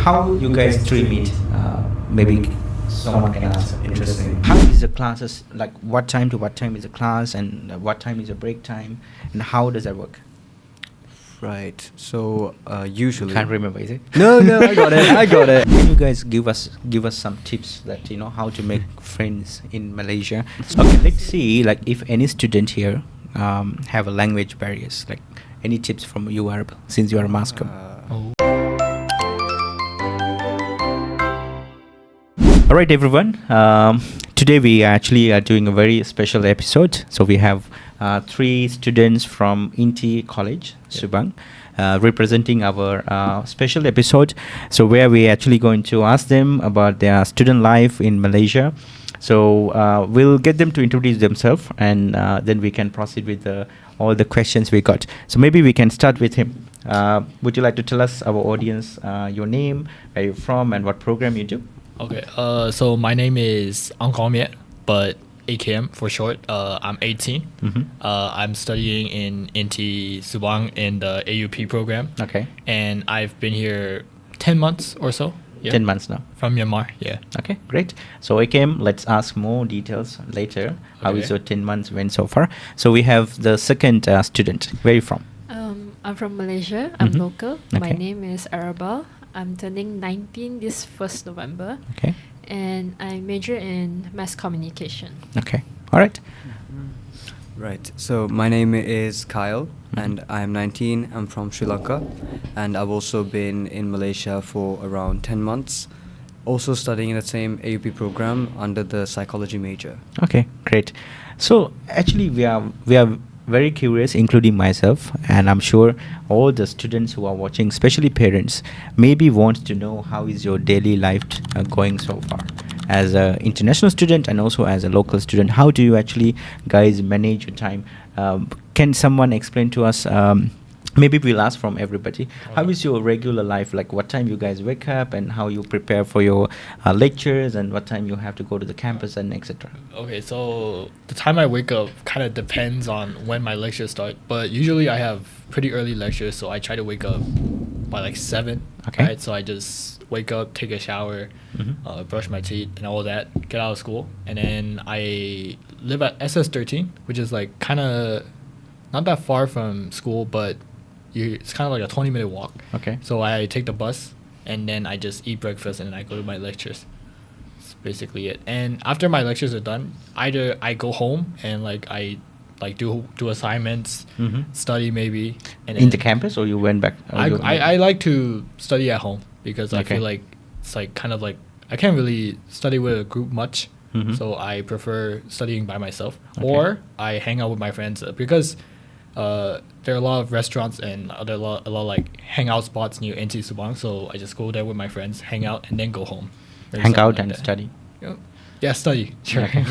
how you guys three meet? Maybe someone can answer. Interesting. How is the classes, like what time to what time is the class, and what time is the break time, and how does that work? Right. So usually Can't remember, is it? No, I got it. I got it. Can you guys give us some tips that how to make friends in Malaysia? Okay, let's see. Like, if any student here have a language barriers, like any tips from you, Arab, since you are a Moscow. All right, everyone. Today we actually are doing a very special episode. So we have 3 students from INTI College, Subang, representing our special episode. So where we actually going to ask them about their student life in Malaysia. So we'll get them to introduce themselves, and then we can proceed with all the questions we got. So maybe we can start with him. Would you like to tell us, our audience, your name, where you're from, and what program you do? Okay, so my name is Angkong, but AKM for short. I'm 18. I'm studying in INTI Subang in the AUP program. Okay. And I've been here 10 months or so. Yeah. 10 months now. From Myanmar, yeah. Okay, great. So AKM, let's ask more details later. How is your 10 months went so far? So we have the second student. Where are you from? I'm from Malaysia. I'm local. My Okay. name is Arabelle. I'm turning 19 this 1st November. Okay. And I major in mass communication. Okay. All right. Right. So my name is Kyle, and I am 19. I'm from Sri Lanka, and I've also been in Malaysia for around 10 months. Also studying in the same AUP program under the psychology major. Okay, great. So actually we are very curious, including myself, and I'm sure all the students who are watching, especially parents, maybe want to know how is your daily life going so far. As an international student and also as a local student, how do you actually guys manage your time? Can someone explain to us? Maybe we'll ask from everybody. Okay. How is your regular life? Like, what time you guys wake up, and how you prepare for your lectures, and what time you have to go to the campus, and etc. Okay, so the time I wake up kind of depends on when my lectures start. But usually I have pretty early lectures, so I try to wake up by like 7. Okay. Right, so I just wake up, take a shower, brush my teeth and all that, get out of school. And then I live at SS13, which is like kind of not that far from school, but it's kind of like a 20-minute walk. Okay. So I take the bus, and then I just eat breakfast, and then I go to my lectures. That's basically it. And after my lectures are done, either I go home and I do assignments, study maybe. And In the campus, or you went back? I like to study at home because I Okay. feel like it's like kind of like I can't really study with a group much. So I prefer studying by myself, or I hang out with my friends because there are a lot of restaurants and a lot like hangout spots near INTI Subang. So I just go there with my friends, hang out, and then go home. Or Hang something out like and that. study. Yeah, study. Sure. Okay.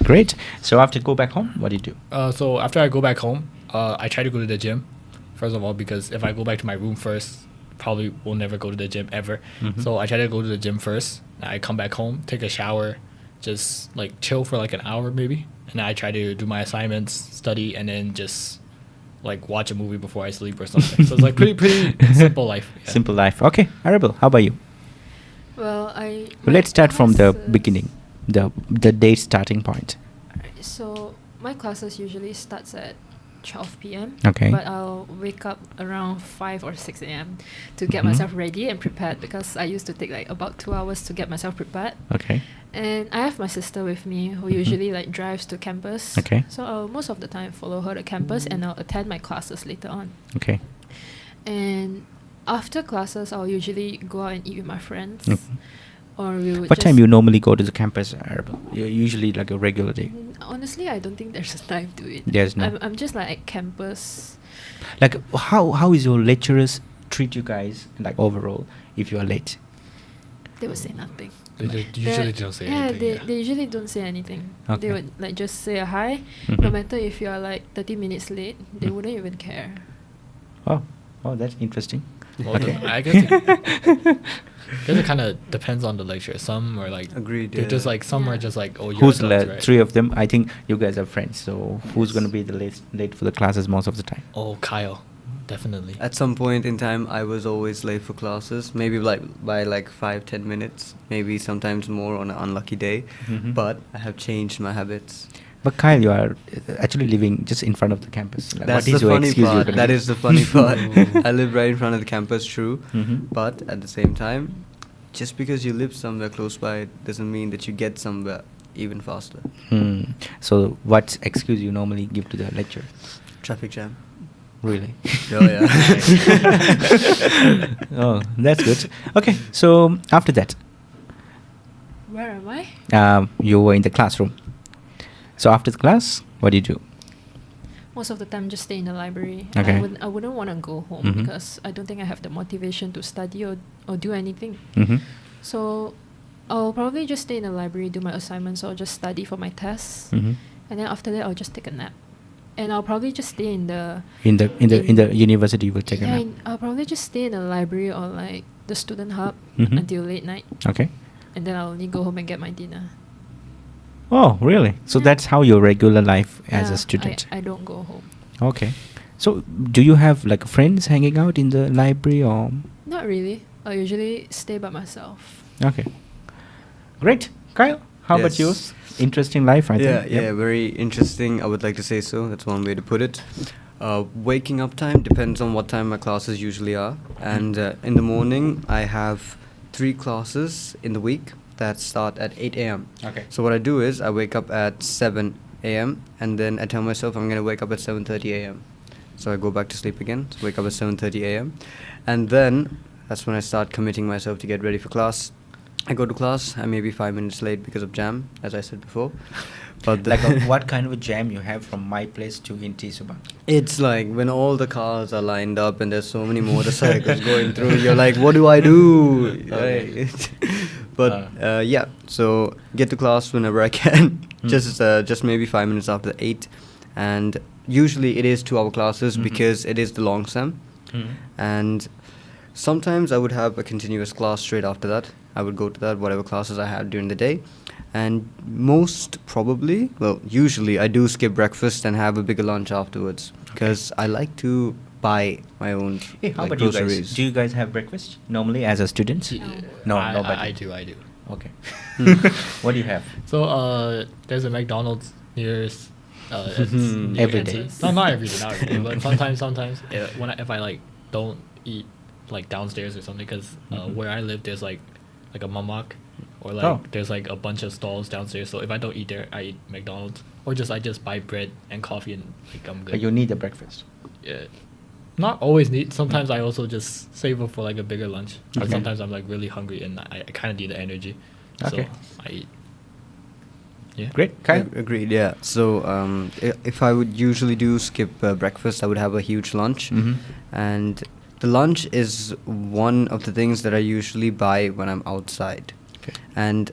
Great. So after go back home, what do you do? So after I go back home, I try to go to the gym, first of all, because if I go back to my room first, probably will never go to the gym ever. So I try to go to the gym first. I come back home, take a shower, just like chill for like an hour maybe, and I try to do my assignments, study, and then just like watch a movie before I sleep or something. So it's like pretty simple life. Yeah. Simple life. Okay, Arabelle, how about you? Well, Let's start from the classes- beginning, the day starting point. Alright, so my classes usually starts at 12 p.m. Okay. But I'll wake up around 5 or 6 a.m. to get Mhm. myself ready and prepared, because I used to take like about 2 hours to get myself prepared. Okay. And I have my sister with me who usually like drives to campus. Okay. So I'll most of the time follow her to campus, and I'll attend my classes later on. Okay. And after classes, I'll usually go out and eat with my friends. Mhm. Or we would What time just- you normally go to the campus, Arabelle? Usually like a regular day. Honestly, I don't think there's a time to it. There's no. I'm just like at campus. Like, how is your lecturers treat you guys, like overall, if you are late? They would say nothing. They usually don't say yeah, anything. they usually don't say anything. Okay. They would like just say a hi. No Mhm. matter if you are like 30 minutes late, they Mm. wouldn't even care. Oh, that's interesting. Well, Okay. I guess it kind of depends on the lecture. Some are like Agreed, They're yeah. just like some Yeah. are just like Who's adults, late? right? 3 of them. I think you guys are friends. So who's Yes. gonna be the late for the classes most of the time? Oh, Kyle. definitely. At some point in time, I was always late for classes, maybe like by like 5-10 minutes, maybe sometimes more on an unlucky day. Mhm. But I have changed my habits. But Kyle, you are actually living just in front of the campus. Like, That's what is the your funny excuse you're part. gonna That give? is the funny part. I live right in front of the campus, true. Mhm. But at the same time, just because you live somewhere close by doesn't mean that you get somewhere even faster. Hmm. So, what excuse you normally give to the lecturer? Traffic jam. Really? Oh, yeah. Oh, that's good. Okay, so after that, Where am I? you were in the classroom. So after the class, what did you do? Most of the time, just stay in the library. Okay. I wouldn't want to go home Mhm. because I don't think I have the motivation to study or do anything. Mm-hmm. So I'll probably just stay in the library, do my assignments, or just study for my tests. Mm-hmm. And then after that, I'll just take a nap. And I'll probably just stay in the In the university, you will take a yeah, nap. I'll probably just stay in the library or like the student hub Mhm. until late night. Okay. And then I'll only go home and get my dinner. Oh, really? So Yeah. that's how your regular life as Yeah, a student. I don't go home. Okay. So do you have like friends hanging out in the library or? Not really. I usually stay by myself. Okay. Great. Kyle, how about Yes. yours? Interesting life, I Yeah, think. yeah, very interesting. I would like to say so. That's one way to put it. Waking up time depends on what time my classes usually are. And in the morning, I have 3 classes in the week that start at 8 a.m. Okay. So what I do is I wake up at 7 a.m. and then I tell myself I'm going to wake up at 7:30 a.m. So I go back to sleep again, so wake up at 7:30 a.m. And then that's when I start committing myself to get ready for class. I go to class. I may be 5 minutes late because of jam, as I said before. But Like what kind of a jam you have from my place to INTI Subang? it's like when all the cars are lined up and there's so many motorcycles going through, you're like, what do I do? Okay. Right? But yeah, so get to class whenever I can. Just maybe 5 minutes after 8. And usually it is 2-hour classes Mhm. because it is the long sem. Mhm. And sometimes I would have a continuous class straight after that. I would go to that, whatever classes I had during the day. And most probably, well, usually I do skip breakfast and have a bigger lunch afterwards because I like to buy my own Hey, how like, about you groceries. guys? Do you guys have breakfast normally as a student? No, nobody. I do. Okay. Hmm. What do you have? So there's a McDonald's near it's near Every NT. day. No, not every day, not every day, but sometimes if I like don't eat like downstairs or something, because Mhm. where I live there's like a mamak, or like Oh. there's like a bunch of stalls downstairs. So if I don't eat there, I eat McDonald's, or I just buy bread and coffee and like I'm good. But you need a breakfast. Yeah. Not always need. Sometimes I also just save up for like a bigger lunch. But Okay. sometimes I'm like really hungry and I kind of need the energy. Okay. So I eat. Yeah. Great. Kyle? Agreed, yeah. So if I would usually do skip breakfast, I would have a huge lunch. Mhm. And the lunch is one of the things that I usually buy when I'm outside. Okay. And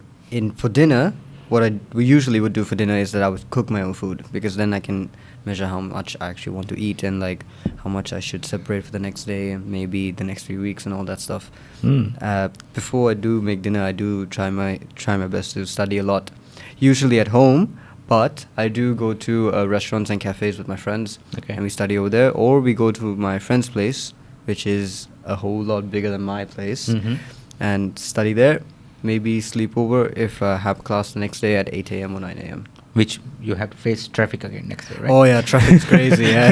for dinner, what we usually would do for dinner is that I would cook my own food, because then I can measure how much I actually want to eat and like how much I should separate for the next day and maybe the next 3 weeks and all that stuff. Mm. Before I do make dinner, I do try my best to study a lot, usually at home. But I do go to restaurants and cafes with my friends, Okay. and we study over there, or we go to my friend's place, which is a whole lot bigger than my place, Mhm. and study there. Maybe sleep over if I have class the next day at 8 a.m. or 9 a.m. Which you have to face traffic again next day, right? Oh yeah, traffic's crazy. Yeah,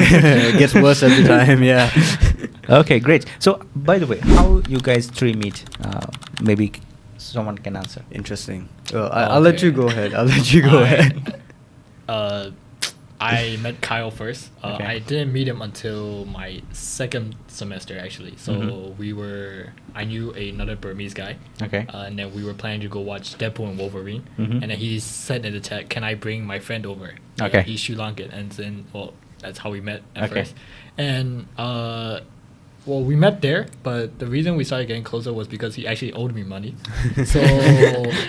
it gets worse every time. Yeah. Okay, great. So, by the way, how you guys 3 meet? Maybe someone can answer. Interesting. Well, I'll let Okay. you go ahead. I'll let you go ahead. I met Kyle first. Okay. I didn't meet him until my second semester actually. So Mhm. I knew another Burmese guy. Okay. And then we were planning to go watch Deadpool and Wolverine. Mhm. And then he said in the chat, "Can I bring my friend over?" Okay. He's Sri Lankan, and then that's how we met at Okay. first. And we met there, but the reason we started getting closer was because he actually owed me money. So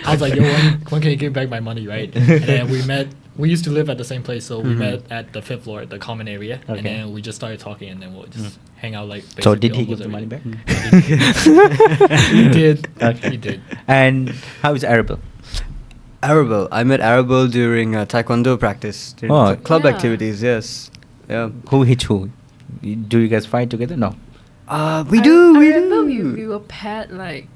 I was like, "Yo, when can you give back my money, right?" And then we met. We used to live at the same place, so we Mhm. met at the 5th floor, the common area, Okay. and then we just started talking, and then we'll just hang out like. So, basically did he almost give the every money day. back? He did. Okay. He did. And how is Arabelle? Arabelle. I met Arabelle during Taekwondo practice, during Oh. club Yeah. activities. Yes. Yeah. Who hit who? Do you guys fight together? No. We I do. remember we were paired, like,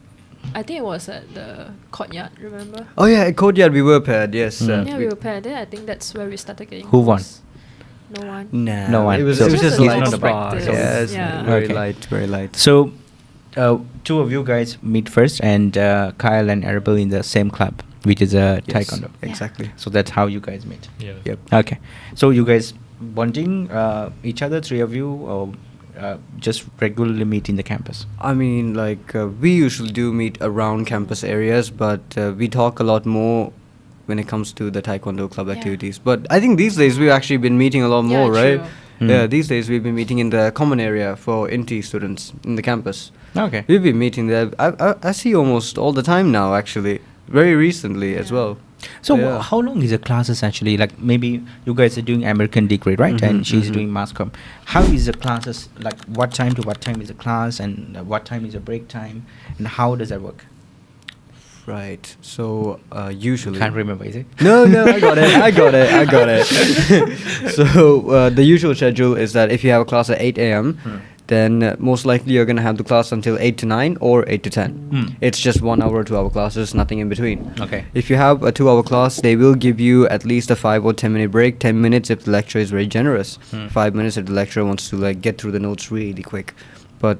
I think it was at the courtyard, remember? Oh yeah, at courtyard we were paired. Yes. Yeah, we were paired. Then I think that's where we started getting Who won? close. No one. Nah, No one. It was, So it was Just just a light light spark. practice. Yes. Yeah. Very Okay. light. Very light. So, two of you guys meet first, and Kyle and Arabelle in the same club, which is Yes, taekwondo. Exactly. So that's how you guys meet. Yeah. Yep. Okay. So you guys bonding each other, three of you, or just regularly meet in the campus? I mean, like we usually do meet around campus areas, but we talk a lot more when it comes to the taekwondo club Yeah. activities. But I think these days we've actually been meeting a lot Yeah, more, right? true. Yeah, Mm. these days we've been meeting in the common area for INTI students in the campus. Okay. We've been meeting there. I see almost all the time now, actually. Very recently as Yeah. well. So Yeah. how long is the classes actually? Like maybe you guys are doing American degree, right? Mhm, And she's mhm. doing mass comm. How is the classes? Like what time to what time is the class, and what time is the break time, and how does that work? Right. So usually. Can't remember, is it? No, I got it. I got it. So the usual schedule is that if you have a class at 8 a.m., then most likely you're gonna have the class until 8 to 9 or 8 to 10. Mm. It's just 1 hour, 2 hour classes, nothing in between. Okay. If you have a 2 hour class, they will give you at least a 5 or 10 minute break. 10 minutes if the lecturer is very generous. 5 minutes if the lecturer wants to like get through the notes really quick. But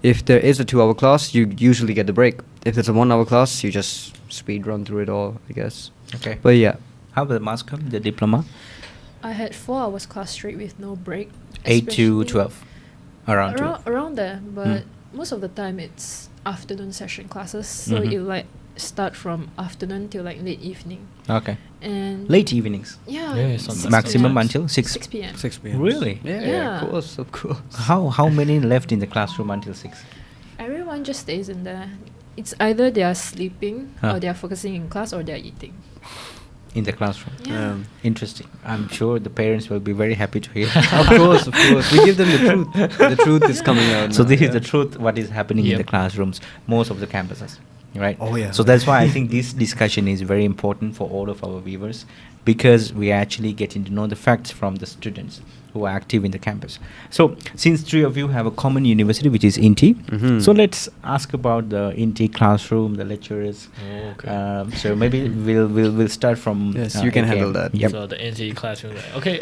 if there is a 2 hour class, you usually get the break. If there's a 1 hour class, you just speed run through it all, I guess. Okay. But yeah. How about the mass comm, the diploma? I had 4 hours class straight with no break. 8 to especially 12. Around 12. Around there, but Mm. most of the time it's afternoon session classes, so Mhm. it like start from afternoon till like late evening. Okay. And Late evenings. Yeah, Yeah, sometimes. Maximum PM. until 6. 6 p.m. 6 p.m. Really? Yeah, Yeah. of course. How many left in the classroom until 6? Everyone just stays in there. It's either they are sleeping Huh. or they are focusing in class or they are eating. In the classroom. Yeah. Interesting. I'm sure the parents will be very happy to hear. Of course. We give them the truth. The truth is coming out. So now, this is yeah. the truth, what is happening in the Yep. classrooms, most of the campuses, right? Oh, yeah. So that's why I think this discussion is very important for all of our viewers, because we are actually getting to know the facts from the students who are active in the campus. So since three of you have a common university, which is INTI, Mhm. so let's ask about the INTI classroom, the lecturers. Oh, okay. So maybe we'll start from. Yes, you can AKM. handle that. Yep. So the NT classroom. Okay.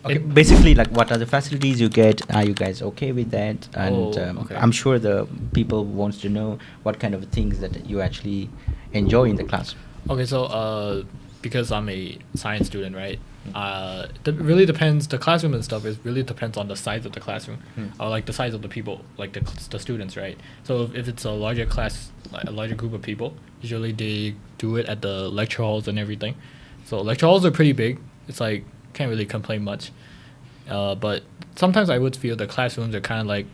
Okay, basically, like, what are the facilities you get? Are you guys okay with that? And okay. I'm sure the people wants to know what kind of things that you actually enjoy in the class. Okay, so because I'm a science student, right? It really depends. The classroom and stuff is really depends on the size of the classroom, or like the size of the people, like the students, right? So if it's a larger class, like a larger group of people, usually they do it at the lecture halls and everything. So lecture halls are pretty big. It's like can't really complain much, but sometimes I would feel the classrooms are kind of like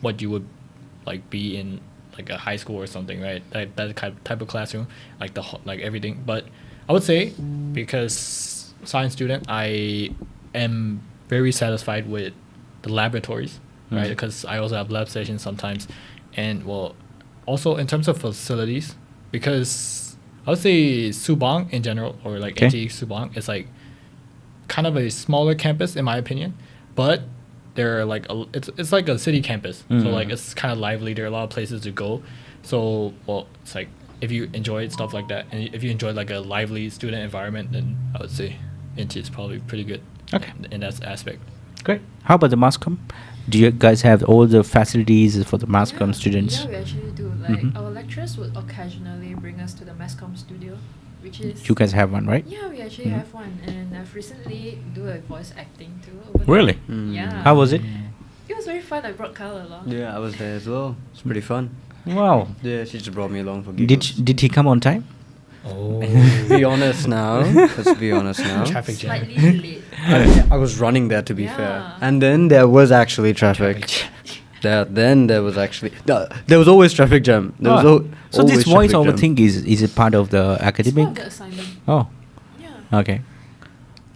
what you would like be in like a high school or something, right? That type of classroom, like like everything. But I would say, because science student, I am very satisfied with the laboratories, right? Because I also have lab sessions sometimes, and well, also in terms of facilities, because I would say Subang in general, or like Okay. NT Subang, is like kind of a smaller campus in my opinion, but there are like it's like a city campus, so Mhm. like it's kind of lively. There are a lot of places to go, so well, it's like if you enjoy stuff like that, and if you enjoy like a lively student environment, then I would say INTI is probably pretty good. Okay. In that aspect. Great. How about the masscom? Do you guys have all the facilities for the masscom students? Yeah, we actually do. Like Mhm. our lecturers would occasionally bring us to the masscom studio, which is You guys have one, right? Yeah, we actually Mhm. have one, and I've recently do a voice acting too. over there. Really? Mm. Yeah. How was it? It was very fun. I brought Carl along. Yeah, I was there as well. It's pretty fun. Wow. Yeah, she just brought me along for Did giggles. did he come on time? Oh. Be honest now. Let's be honest now. Traffic jam. Slightly late. I was running there, to be fair, Yeah. and then there was actually traffic. Then there was actually there was always traffic jam. There was Ah. So always this traffic voiceover jam. thing is it part of the It's part academic? of the assignment. Oh, Yeah. okay.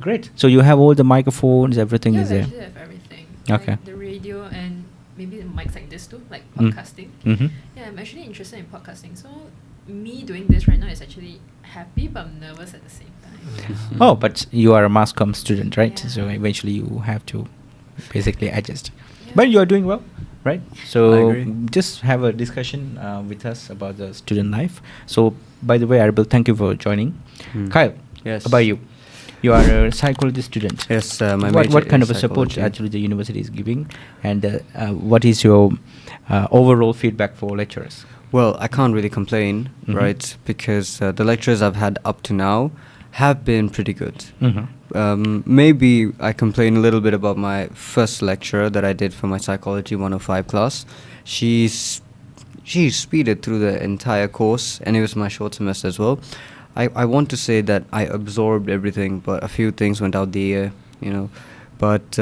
Great. So you have all the microphones, everything Yeah, is we there. actually have everything. Okay. Like the radio and maybe the mics like this too, like Mm. podcasting. Mm-hmm. Yeah, I'm actually interested in podcasting. So me doing this right now is actually happy, but I'm nervous at the same time. Oh, but you are a masscom student, right? Yeah. So eventually you have to basically adjust. Yeah. But you are doing well, right? I So agree. just have a discussion with us about the student life. So by the way, Arbil, thank you for joining. Kyle, Yes. about you. You are a psychology student. Yes, my what major kind is of a support psychology. actually the university is giving, and what is your overall feedback for lecturers? Well, I can't really complain, Mhm. right? Because the lectures I've had up to now have been pretty good. Maybe I complain a little bit about my first lecturer that I did for my psychology 105 class. She speeded through the entire course, and it was my short semester as well. I want to say that I absorbed everything, but a few things went out the ear, you know. But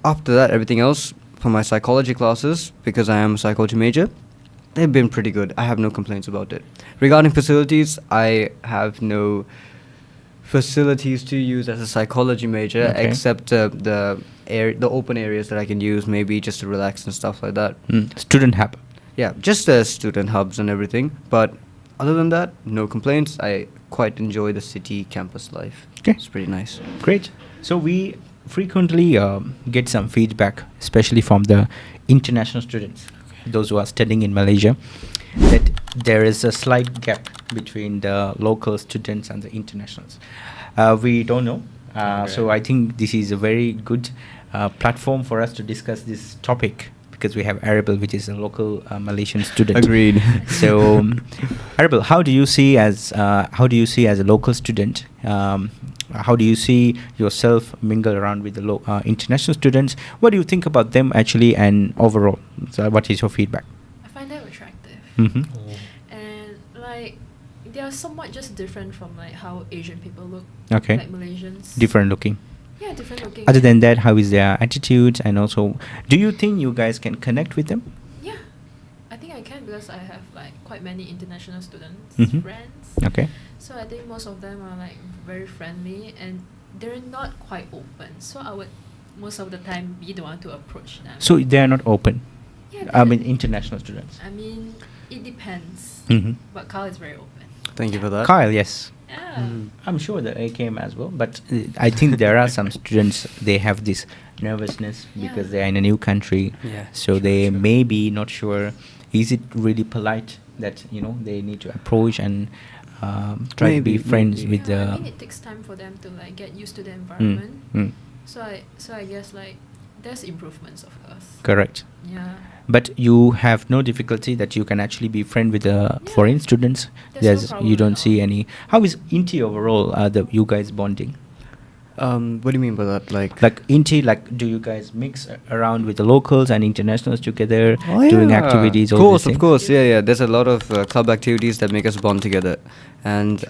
after that, everything else for my psychology classes, because I am a psychology major, they've been pretty good. I have no complaints about it. Regarding facilities, I have no facilities to use as a psychology major, Okay. except the open areas that I can use, maybe just to relax and stuff like that. Student hub. Yeah, just student hubs and everything. But other than that, no complaints. I quite enjoy the city campus life. Okay. It's pretty nice. Great. So we frequently get some feedback, especially from the international students, those who are studying in Malaysia, that there is a slight gap between the local students and the internationals. We don't know. So I think this is a very good platform for us to discuss this topic, because we have Arable, which is a local Malaysian student. Agreed. So, Arable, how do you see as a local student? How do you see yourself mingle around with the international students? What do you think about them actually, and overall? So, what is your feedback? I find them attractive. Mm-hmm. And like they are somewhat just different from like how Asian people look. Okay. Like Malaysians. Different looking. Yeah, different looking. Other than that, how is their attitude? And also, do you think you guys can connect with them? Yeah, I think I can, because I have like quite many international students Mhm. friends. Okay. So I think most of them are like very friendly, and they're not quite open. So I would most of the time be the one to approach them. So they are not open. Yeah, I mean, they're- international students. I mean, it depends. Mm-hmm. But Carl is very open. Thank you for that. Kyle, yes. Yeah. I'm sure that I came as well, but I think there are some students, they have this nervousness because Yeah. they are in a new country. Yeah, So sure, they sure. may be not sure, is it really polite that, they need to approach and try to be Maybe, friends maybe. with Yeah, the... I mean, it takes time for them to like get used to the environment. Mm, So I guess like there's improvements of course. correct. Yeah. But you have no difficulty that you can actually be friend with the Yeah. foreign students. There's no problem You at don't see all. any. How is INTI overall? You guys bonding? What do you mean by that? Like INTI, do you guys mix around with the locals and internationals together, Oh, doing yeah. activities? Of all course, these of things? course. Yeah. There's a lot of club activities that make us bond together, and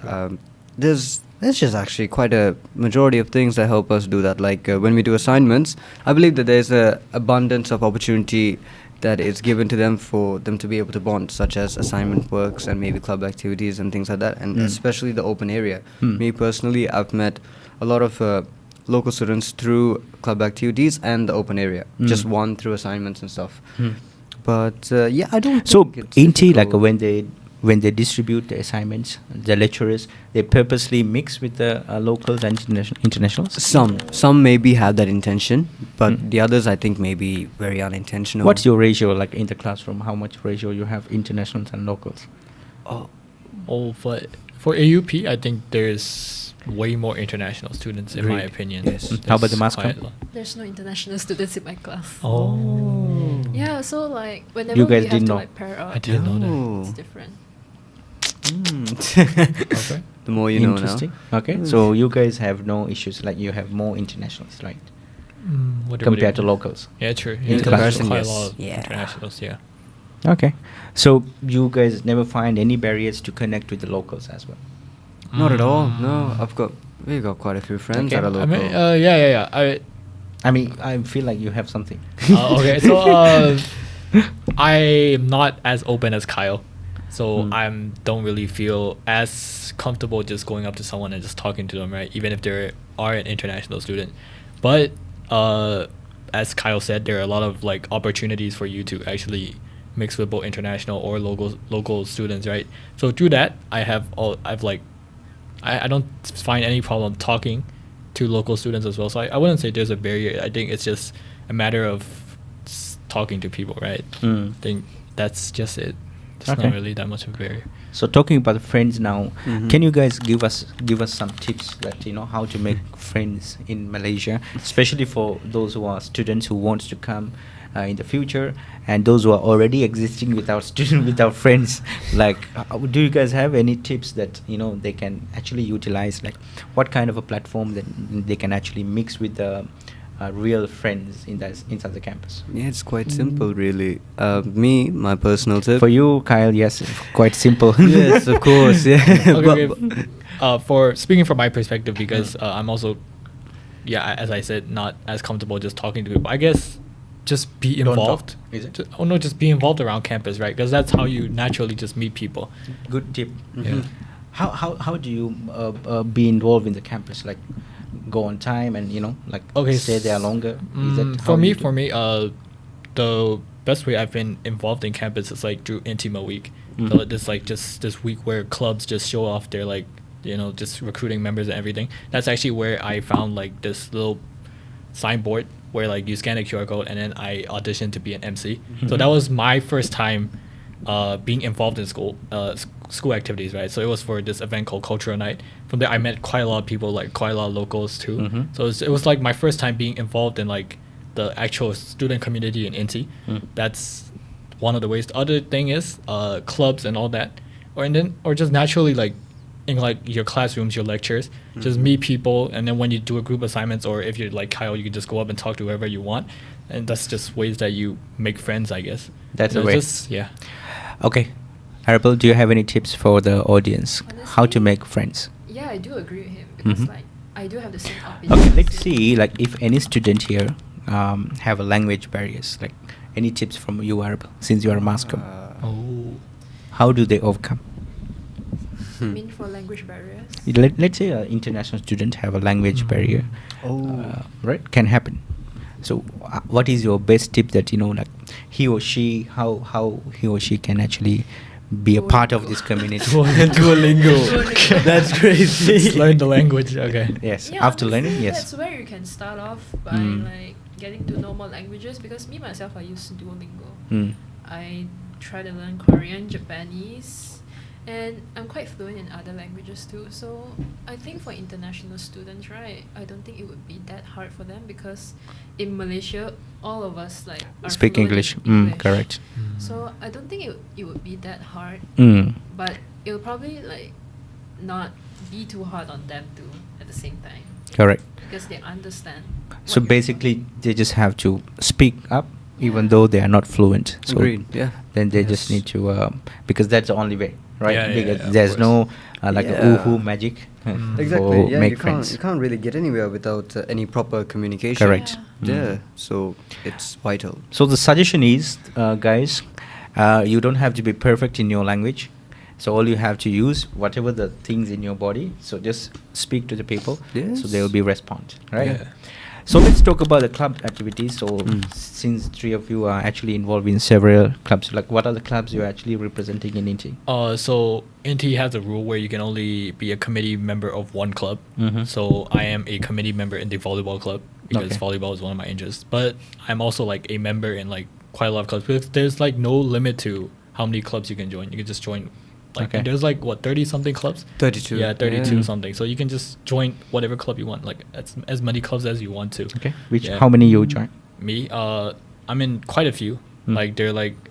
there's just actually quite a majority of things that help us do that. Like when we do assignments, I believe that there's a abundance of opportunity that is given to them for them to be able to bond, such as assignment works and maybe club activities and things like that, and especially the open area. Me personally, I've met a lot of local students through club activities and the open area, just one through assignments and stuff. But yeah, I don't So think it's INTI, difficult. when they distribute the assignments, the lecturers, they purposely mix with the locals and internationals. Some maybe have that intention, but Mm. the others I think may be very unintentional. What's your ratio in the classroom? How much ratio you have internationals and locals? But for AUP, I think there's way more international students, in my Agreed. opinion. Yes. How about the There's mass quite comm? a lot. There's no international students in my class. Oh. Yeah, so like whenever You guys we have didn't to know. like pair up, I didn't know that. Oh. it's different. Okay. The more you know now. Interesting. Okay, so you guys have no issues. You have more internationals, right? What do Compared to you- locals. Yeah, true. In There's comparison, quite yes. a lot of Yeah. internationals, yeah. Okay, so you guys never find any barriers to connect with the locals as well. Not at all. No, we've got quite a few friends Okay. that are I local. mean, yeah. I mean, I feel like you have something. Okay, so I'm not as open as Kyle, so I don't really feel as comfortable just going up to someone and just talking to them, right? Even if they are an international student. But as Kyle said, there are a lot of opportunities for you to actually mix with both international or local students, right? So through that, I don't find any problem talking to local students as well. So I wouldn't say there's a barrier. I think it's just a matter of talking to people, right? I think that's just it. It's Okay. not really that much of a barrier. So talking about friends now, Mhm. can you guys give us some tips that how to make friends in Malaysia, especially for those who are students who wants to come in the future, and those who are already existing without student without friends. Like, do you guys have any tips that they can actually utilize? Like, what kind of a platform that they can actually mix with the real friends inside the campus? Yeah, it's quite simple, really. My personal tip. For you, Kyle, yes, quite simple. Yes, of course. Yeah. Okay, But- for speaking from my perspective, because I'm also, as I said, not as comfortable just talking to people. I guess just be Don't talk, involved. is it? Just be involved around campus, right? Because that's how you naturally just meet people. Good tip. Mhm. How do you be involved in the campus? Like, go on time and like stay there longer. Is that how For you do? me, the best way I've been involved in campus is like through Intima Week. Mhm. So this like just this week where clubs just show off their like just recruiting members and everything. That's actually where I found like this little signboard where like you scan a QR code and then I auditioned to be an MC. So that was my first time being involved in school activities, right? So it was for this event called Cultural Night. From there I met quite a lot of people, like quite a lot of locals too. Mhm. So it was like my first time being involved in like the actual student community in INTI. That's one of the ways. The other thing is clubs and all that, or just naturally like in like your classrooms, your lectures, just meet people, and then when you do a group assignments, or if you're like Kyle, you can just go up and talk to whoever you want, and that's just ways that you make friends, I guess. That's So a way. just, yeah. Okay, Arabelle, do you have any tips for the audience? How to Honestly, make friends? Yeah, I do agree with him because Mhm. like I do have the same opinion. Okay, let's see. Like, if any student here have a language barriers, like any tips from you, Arabelle, since you are a Moscow? Oh. How do they overcome? I mean, for language barriers. Let's say an international student have a language barrier. Right, can happen. So what is your best tip that like he or she, how he or she can actually be a part of this community? Duolingo. That's crazy. Just learn the language. Okay. Yes, Yeah, after learning, honestly, yes. That's where you can start off by like getting to know more languages, because me myself I use Duolingo. I try to learn Korean, Japanese, and I'm quite fluent in other languages too. So I think for international students, right, I don't think it would be that hard for them, because in Malaysia, all of us like are Speak fluent English. in English. Correct. So I don't think it would be that hard, but it will probably like not be too hard on them too at the same time, Correct. because they understand. So what you're basically, talking. they just have to speak up, even Yeah. though they are not fluent. So Agreed. Yeah. then they just Yes. need to, because that's the only way, right? Yeah, yeah, because yeah, of there's no course. like Yeah. woohoo magic Exactly. for Yeah, make you friends. can't really get anywhere without any proper communication. Correct. Yeah. So it's vital. So the suggestion is, guys, you don't have to be perfect in your language. So all you have to use whatever the things in your body. So just speak to the people. So they will be respond, right? Yeah. So let's talk about the club activities. So Mm. since three of you are actually involved in several clubs, like what are the clubs you're actually representing in INTI? So INTI has a rule where you can only be a committee member of one club. Mhm. So I am a committee member in the volleyball club, because Okay. volleyball is one of my interests. But I'm also like a member in like quite a lot of clubs, because there's like no limit to how many clubs you can join. You can just join like Okay. there's like what 30 something clubs. 32. Yeah, 32 Yeah. something. So you can just join whatever club you want, like as many clubs as you want to. Okay. Which Yeah. how many you join? Me, I'm in quite a few. Mm. Like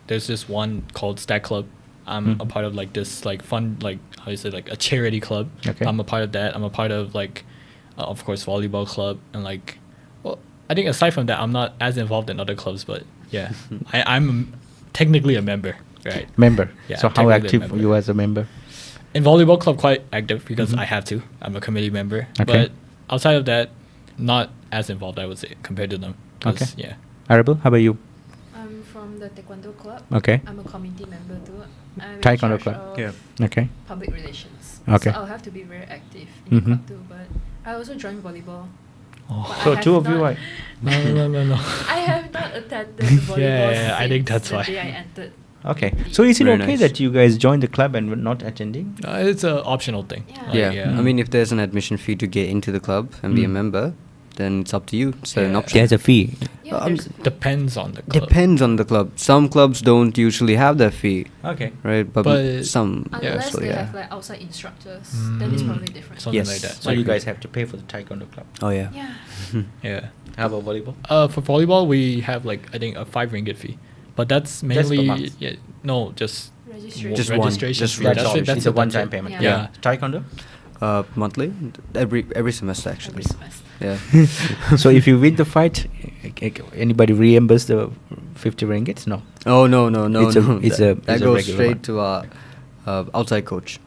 there's this one called Stack Club. I'm a part of like this like fun, like how you say, like a charity club. Okay. I'm a part of that. I'm a part of like of course volleyball club, and like, well, I think aside from that, I'm not as involved in other clubs, but yeah, I'm technically a member, right? Member. Yeah, So how technically a active member. you as a member? In volleyball club, quite active because Mhm. I have to. I'm a committee member. Okay. But outside of that, not as involved, I would say, compared to them. 'Cause, Okay. Yeah. Arabelle, how about you? I'm from the Taekwondo club. Okay. I'm a committee member too. I'm in Taekwondo charge club. of Yeah. Okay. public relations. Okay. So I'll have to be very active in the Mhm. club too. But I also joined volleyball. Oh. But So I have two of you not- are. No. I have not attended the volleyball Yeah, I think since that's the why. day I entered. Okay. So is it Very okay nice. that you guys joined the club and were not attending? It's an optional thing. Yeah. Like, Yeah. yeah. I mean, if there's an admission fee to get into the club and be a Mm. member, then it's up to you. It's an Yeah. option. There's a fee. Yeah, Um, there's a fee. Depends on the club. Depends on the club. Some clubs don't usually have their fee, Okay. right? But, But- some. Unless so they yeah. have like outside instructors, then it's Mm. probably different. Something Yes. like that. So you guys have to pay for the taekwondo club. Oh yeah. Yeah. Yeah. How about volleyball? For volleyball, we have like I think a 5 ringgit fee, but that's per mainly month? just Registration. Just one. registration Just fee. That's That's all. it. That's It's a it, that's one-time it. payment. Yeah. Taekwondo. Monthly, every semester actually. Every semester. Yeah. So if you win the fight, anybody reimburse the 50 ringgits? No. Oh no. It's a- no. it's that, a- that it's a goes regular straight one. to our outside coach.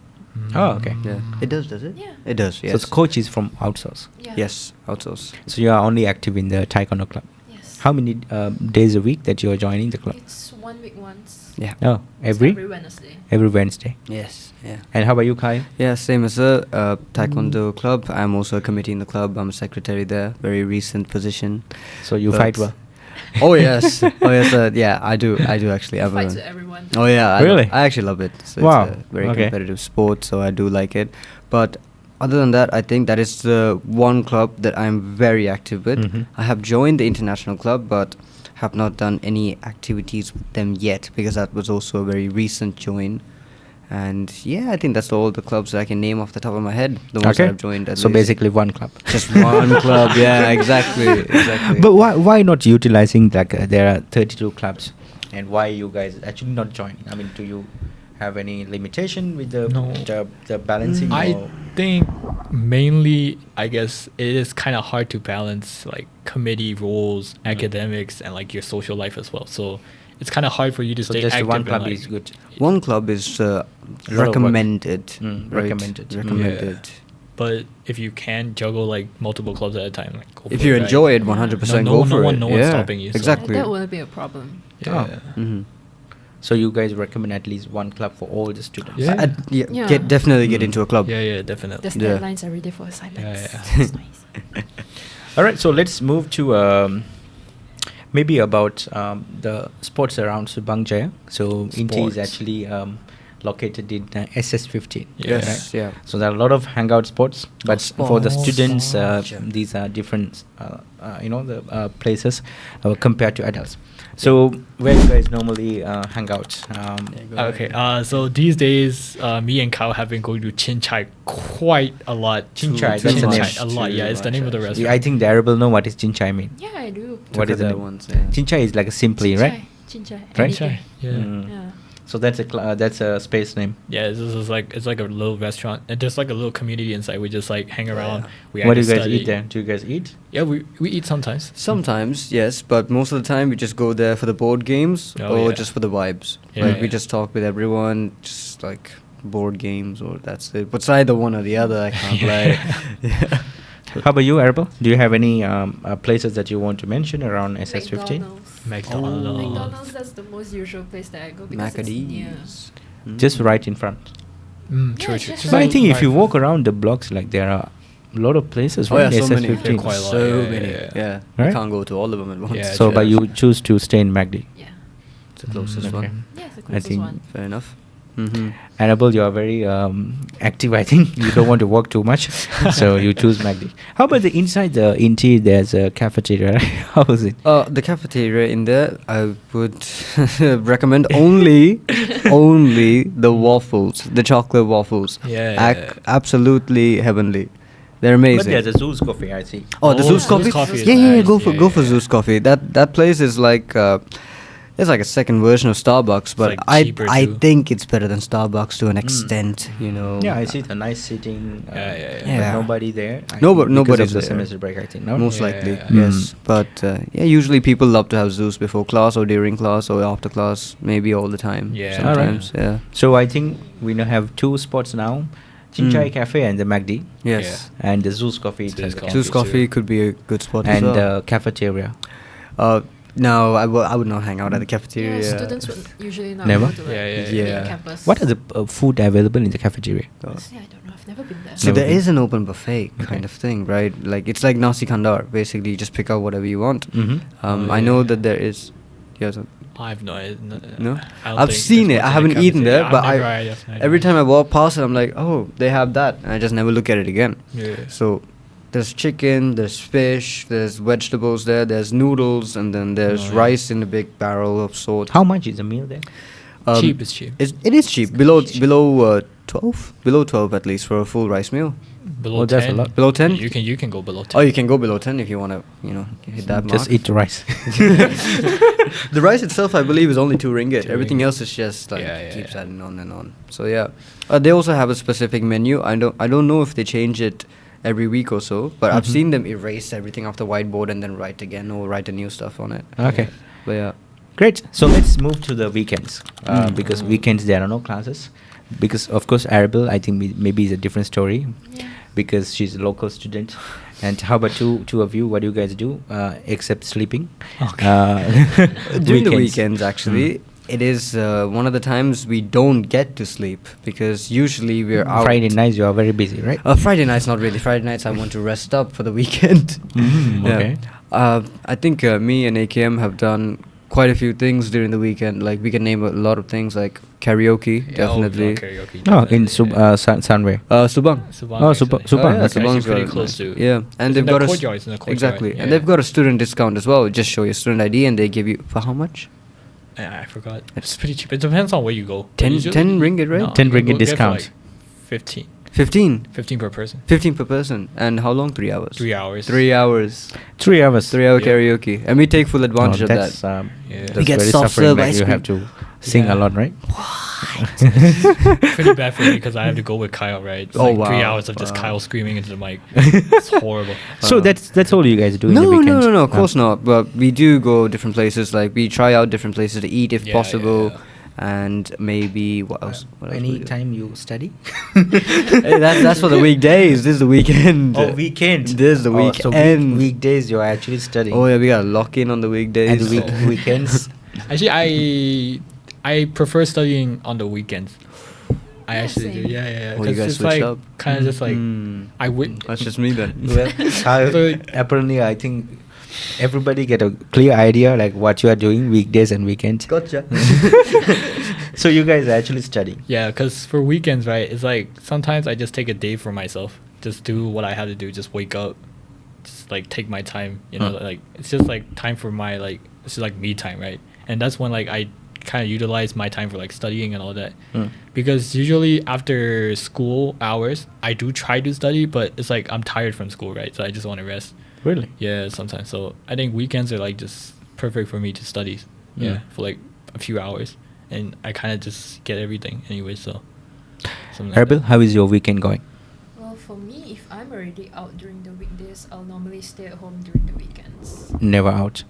Oh, okay. Yeah. It does it? Yeah. It does. Yes. So the coach is from outsource. Yeah. Yes, outsource. So you are only active in the taekwondo club. Yes. How many days a week that you are joining the club? It's 1 week once. Yeah. Oh, It's every Wednesday. every Wednesday. Yes. Yeah. And how about you, Kai? Yeah, same as a taekwondo club. I'm also a committee in the club. I'm a secretary there. Very recent position. So you But- fight well. Oh yes. Oh yes. Yeah, I do. I do actually. I I'm fight a- with everyone. Oh yeah. Really? I actually love it. So Wow, It's a very okay. competitive sport, so I do like it. But other than that, I think that is the one club that I'm very active with. Mhm. I have joined the international club, but have not done any activities with them yet because that was also a very recent join. And yeah, I think that's all the clubs that I can name off the top of my head. The ones that Okay. I've joined. At So least. basically one club. just one club. Yeah, exactly. Exactly. But why not utilizing like there are 32 clubs, and why you guys actually not joining? I mean, do you have any limitation with the No. the balancing? I or- think mainly, I guess it is kind of hard to balance like committee roles, Mm. academics, and like your social life as well. So it's kind of hard for you to so stay just active. one and, club like- is good. One club is of work. recommended. right? Recommended. Recommended. But if you can juggle like multiple clubs at a time, like go If for you it, right? enjoy it, 100% No- go no for one- it. no one's yeah, stopping you, so- Exactly. That wouldn't be a problem. Yeah. hmm So you guys recommend at least one club for all the students. Yeah. Yeah. Definitely get Mm. into a club. Yeah, definitely. There's Yeah. deadlines every day for assignments. Yeah. That's nice. All right, so let's move to maybe about the sports around Subang Jaya. So INTI is Sports. actually located in SS15. Yeah. Yes. Yeah. So there are a lot of hangout sports, but for the sports. students, Yeah. these are different, the places compared to adults. So where you guys normally hang out? Okay, so these days, me and Kyle have been going to Chin Chai quite a lot. Chin Chai, Too that's the much. name. A lot, yeah. It's the name of the restaurant. I think the Arable know what is Chin Chai mean. Yeah, I do. What is that it? ones? Yeah. Chin Chai is like a simply, right? Chinchai. Right? Chin Chai, yeah. Mm. Yeah. So that's a space name. Yeah, this is like it's like a little restaurant, and there's like a little community inside. We just like hang around. Yeah. We What do you either guys study. eat there? Do you guys eat? Yeah, we eat sometimes. Sometimes, yes, but most of the time we just go there for the board games Oh, or yeah. just for the vibes. Yeah, Like we yeah. just talk with everyone, just like board games or that's it. But it's either one or the other. I can't lie. Yeah. How about you, Arable? Do you have any places that you want to mention around SS15? McDonald's. McDonald's, that's the most usual place that I go because it's near. Maccadees. Mm. Just right in front. Mm, Yeah, true, it's true. just true. But I right think if you Right. walk around the blocks, like there are a lot of places. Oh yeah, right? so many. SS15. Yeah, quite a lot, So yeah, many. yeah, Yeah. yeah. Right? You can't go to all of them at once. Yeah, So, but true. you choose to stay in MACD. Yeah. It's the closest Okay. one. Yeah, it's the I closest think- one. Fair enough. Mm-hmm. Annabelle, you are very active. I think you don't want to walk too much, so you choose MACD. How about the inside the INTI? There's a cafeteria. Right? How is it? The cafeteria in there, I would recommend only the waffles, the chocolate waffles. Yeah. Absolutely heavenly. They're amazing. But there's a Zeus coffee. I see. Oh, the Oh, Zeus Zeus coffee. coffee is Yeah, nice. go for Yeah, yeah. Zeus coffee. That place is like it's like a second version of Starbucks, but like cheaper I too. think it's better than Starbucks to an extent. You know. Yeah, I see the nice sitting. Yeah. but Yeah. nobody there. I Nobody- think because nobody's of the there. semester break. I think. No. Most Yeah, likely, yeah. yes. But yeah, usually people love to have Zeus before class or during class or after class, maybe all the time. Yeah. Sometimes, yeah. So I think we now have two spots now: Chinchai Cafe and the MACD, Yes. and the Zeus Coffee. Zeus the- Coffee. Zeus coffee too. could be a good spot as and well. the cafeteria. No, I would not hang out at the cafeteria. Yeah, students would usually not Never? go to like Yeah, main yeah. campus. What are the food available in the cafeteria? Honestly, I don't know. I've never been there. So Never there been. is an open buffet kind Okay. of thing, right? Like it's like nasi kandar. Basically, you just pick out whatever you want. Mhm. Oh, I yeah. know that there is. Yes. I've no. No? I don't I've think seen there's it. I much in haven't the eaten there, cafeteria. but I've never every time I walk past it, I'm like, oh, they have that, and I just never look at it again. Yeah. So there's chicken, there's fish, there's vegetables there, there's noodles, and then there's rice in a big barrel of sort. How much is a meal there? Cheap is cheap. It is cheap. Below 12, below 12 at least for a full rice meal. Below Oh, 10. that's a lot. Below 10? You can go below 10. Oh, you can go below 10 if you want to, hit that Just mark. eat the rice. The rice itself, I believe, is only 2 ringgit. 2 Everything ringgit. else is just like Yeah, yeah, keeps yeah. adding on and on. So yeah, they also have a specific menu. I don't know if they change it every week or so, but I've seen them erase everything off the whiteboard and then write again or write the new stuff on it. Okay. But yeah. Great. So let's move to the weekends. Because weekends there are no classes. Because of course Arabelle, I think maybe is a different story. Yeah. Because she's a local student. And how about two of you? What do you guys do except sleeping? During the weekends, actually, it is one of the times we don't get to sleep because usually we're out. Friday nights you are very busy, right? Friday nights, not really. Friday nights, I want to rest up for the weekend. Okay. I think me and AKM have done quite a few things during the weekend. Like we can name a lot of things, like karaoke, definitely. Karaoke. Oh, in definitely, Sunway. Subang. Subang, Oh, actually. Subang. Yeah, Okay. Subang's Actually pretty got close to. Yeah, and It's they've in the got courtyard, it's in the courtyard. exactly, Yeah, and they've got a student discount as well. Just show your student ID, and they give you for how much? I forgot. It's pretty cheap. It depends on where you go. 10 Usually- 10 ringgit, right? No, 10 you can ringgit go get for, discount. like 15. 15. 15 per person. 15 per person. And how long? 3 hours. 3 hours. 3 hours. 3 hours. 3 hour Yeah. karaoke, and we take full advantage of that's, that. Yeah. That's We get very soft suffering serve that ice you cream. have to sing Yeah. a lot, right? Pretty bad for me because I have to go with Kyle, right? It's Oh, like 3 wow. hours of just Wow. Kyle screaming into the mic. It's horrible. So that's all you guys do in the No, weekends? of course not. But we do go different places. Like we try out different places to eat if Yeah, possible, yeah. and maybe what else? What else we Any do? time you study? Hey, that's for the weekdays. This is the weekend. Oh, weekend. This is the Oh, so weekend. weekdays you are actually studying. Oh yeah, we gotta lock in on the weekdays. And the weekends. Actually, I prefer studying on the weekends. I Yeah, actually do. same. Yeah. Oh, you 'Cause guys it's switched like up? kind of just like I would. That's just me then. Well, apparently I think everybody get a clear idea like what you are doing weekdays and weekends. Gotcha. So you guys are actually studying. Yeah, because for weekends, right, it's like sometimes I just take a day for myself. Just do what I have to do. Just wake up. Just like take my time. You know, like it's just like time for my like it's just like me time, right? And that's when like I kind of utilize my time for like studying and all that. Because usually after school hours, I do try to study, but it's like I'm tired from school, right? So I just want to rest. Really? Yeah, sometimes. So I think weekends are like just perfect for me to study. Yeah, for like a few hours, and I kind of just get everything anyway. So. something like Arabelle, that. how is your weekend going? Well, for me, if I'm already out during the weekdays, I'll normally stay at home during the weekends. Never out.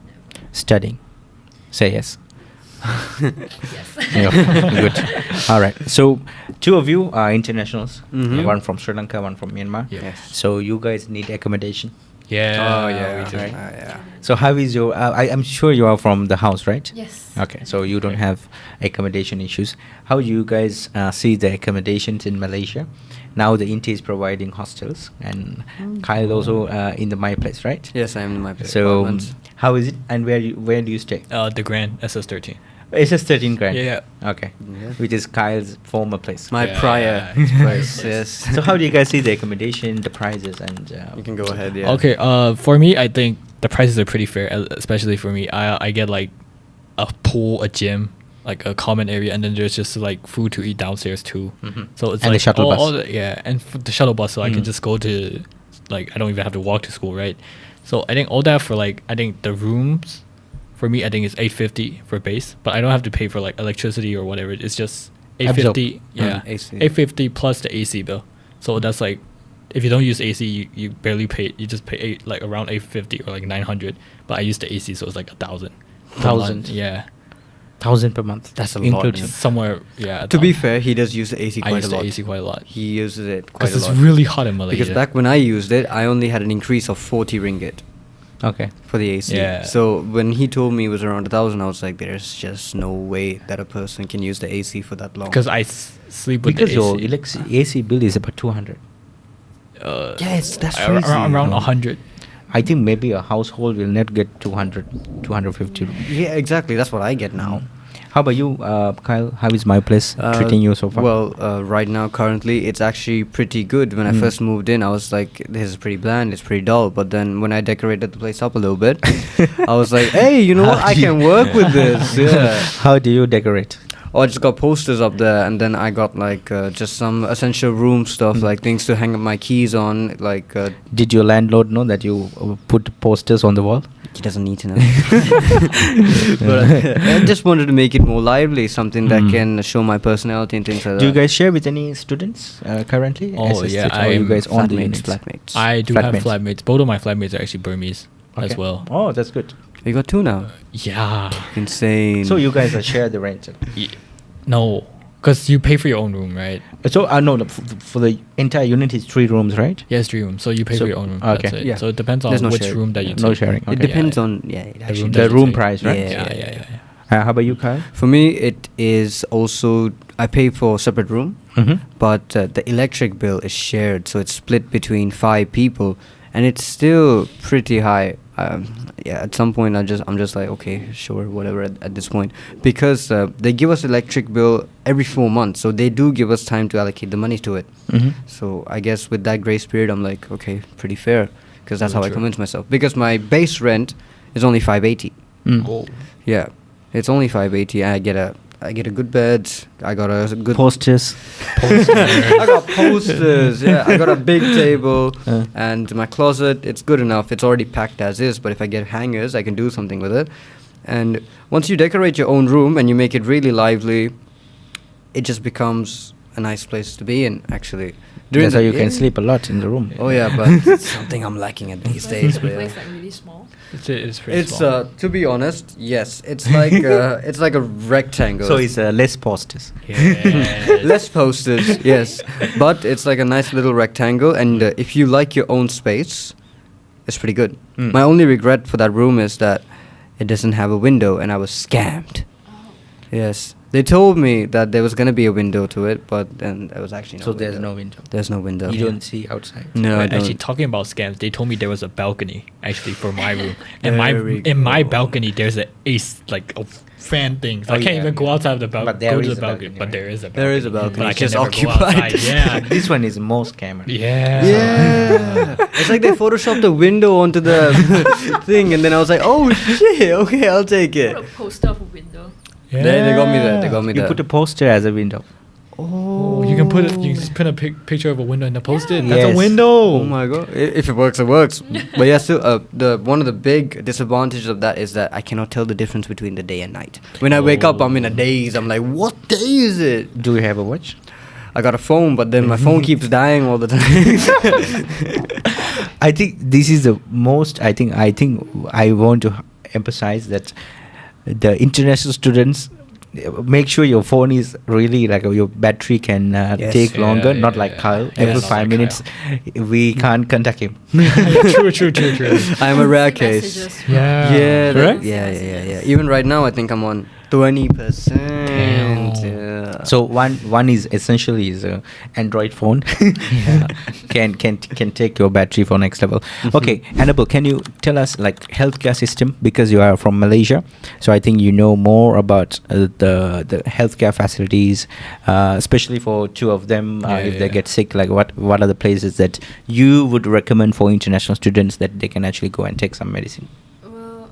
Never. Studying. Say yes. Yes. Yeah, good. All right. So, two of you are internationals. Mhm. One from Sri Lanka, one from Myanmar. Yeah. Yes. So you guys need accommodation. Yeah. Oh yeah. we do. Right. Yeah. So how is your? I'm sure you are from the house, right? Yes. Okay. So you don't Okay. have accommodation issues. How you guys see the accommodations in Malaysia? Now the INTI is providing hostels, and Kyle also in the My Place, right? Yes, I am in my place. So how is it, and where do you stay? The Grand SS13. It's just 13 grand. Yeah. Okay. Yeah. Which is Kyle's former place. My Yeah, prior yeah. place. Yes. So how do you guys see the accommodation, the prices, and You can go ahead. Yeah. Okay. For me, I think the prices are pretty fair, especially for me. I get like a pool, a gym, like a common area, and then there's just like food to eat downstairs too. Mhm. So it's And the like shuttle bus. and the shuttle bus, so I can Mm. just go to, like I don't even have to walk to school, right? So I think all that for like I think the rooms, for me I think it's 850 for base, but I don't have to pay for like electricity or whatever. It's just 850. Yeah, AC. 850 plus the AC bill. So that's like, if you don't use AC, you barely pay. You just pay like around 850 or like 900. But I use the AC, so it's like 1,000. per 1,000? month. Yeah. 1,000 per month. That's a lot, including. man. Somewhere. Yeah. To be 1,000. fair, he does use the AC I quite use a the lot. AC quite a lot. He uses it quite Because a it's lot. really hot in Malaysia. Because back when I used it, I only had an increase of 40 ringgit Okay. for the AC. Yeah. So when he told me it was around 1,000, I was like, there's just no way that a person can use the AC for that long. Because I sleep with Because the your AC. AC bill is about 200. Yes, that's around, crazy. around No. 100. I think maybe a household will not get 200, 250. Yeah, exactly. That's what I get now. How about you, Kyle? How is my place treating you so far? Well, right now, currently, it's actually pretty good. When I first moved in, I was like, this is pretty bland, it's pretty dull. But then when I decorated the place up a little bit, I was like, hey, you know what? I can work with this. Yeah. How do you decorate? Oh, I just got posters up there, and then I got like just some essential room stuff, like things to hang up my keys on. Like, Did your landlord know that you put posters on the wall? he doesn't need to know. But I just wanted to make it more lively, something that can show my personality and things like that. Do you guys share with any students currently? Oh, yeah, Or you guys own the units? Flatmates. I do have flatmates. Both of my flatmates are actually Burmese as Okay. well. Oh, that's good. You got two now. Yeah. Insane. So you guys are share the rent. No, because you pay for your own room, right? So no, for the entire unit is 3 rooms, right? Yes, 3 rooms. So you pay So- for your own room. okay. That's it. Yeah. So it depends on There's no which sharing. room that you take. No sharing. It Okay. depends Yeah, on it actually room The that you room take. price, right? Yeah. How about you, Kyle? For me, it is also I pay for a separate room, Mm-hmm. but the electric bill is shared, so it's split between 5 people, and it's still pretty high. Yeah, at some point I'm just like, okay, sure, whatever at this point, because they give us electric bill every 4 months, so they do give us time to allocate the money to it. Mm-hmm. So I guess with that grace period, I'm like, okay, pretty fair, because that's how I True. convince myself. Because my base rent is only 580. Oh. Yeah, it's only 580. I get a good bed. I got a good Posters. I got posters. Yeah, I got a big table, Uh. and my closet. It's good enough. It's already packed as is. But if I get hangers, I can do something with it. And once you decorate your own room and you make it really lively, it just becomes a nice place to be in. Actually, That's how the- you can yeah. sleep a lot in the room. Oh yeah, but it's something I'm lacking at these days. The But yeah. place like really small. It's pretty It's small. to be honest, yes. It's like it's like a rectangle. So it's less posters. Yes. Less posters, yes, but it's like a nice little rectangle, and if you like your own space, it's pretty good. Mm. My only regret for that room is that it doesn't have a window, and I was scammed. Oh. Yes, they told me that there was gonna be a window to it, but then there was actually no. So window. there's no window. There's no window. You don't see outside. No, I Wait, actually, don't. talking about scams, they told me there was a balcony actually for my room, and Very my cool. balcony there's a ace like a fan thing. So Oh, I can't yeah, even go yeah. outside of the But balcony. there Go to is the a balcony, balcony, but right? there is a balcony. There is a balcony, But I it's can just never go occupied. outside. Yeah. This one is more scammer. Yeah. Yeah, it's like they photoshopped a window onto the thing, and then I was like, "Oh shit! Okay, I'll take Put it." a poster of a window. They got me there. They got me You there. put a poster as a window. Oh, you can put it. You can just put a picture of a window and post it. Yeah. That's Yes. a window. Oh my god! If it works, it works. But yeah, still, the one of the big disadvantages of that is that I cannot tell the difference between the day and night. When I wake up, I'm in a daze. I'm like, what day is it? Do you have a watch? I got a phone, but then my phone keeps dying all the time. I think this is the most. I think I want to emphasize that the international students make sure your phone is really like your battery can Yes. take longer. Yeah, Not yeah, like yeah. Kyle. Yeah, Every not 5 like minutes, we can't contact him. True. I'm a rare See case. messages. Yeah. Yeah, Correct? yeah. Even right now, I think I'm on 20%. Damn. Yeah. So one is essentially is a Android phone. Yeah. can take your battery for next level. Okay, Annabelle, can you tell us like healthcare system, because you are from Malaysia, so I think you know more about the healthcare facilities, especially for two of them. If they get sick, like what are the places that you would recommend for international students that they can actually go and take some medicine? Well,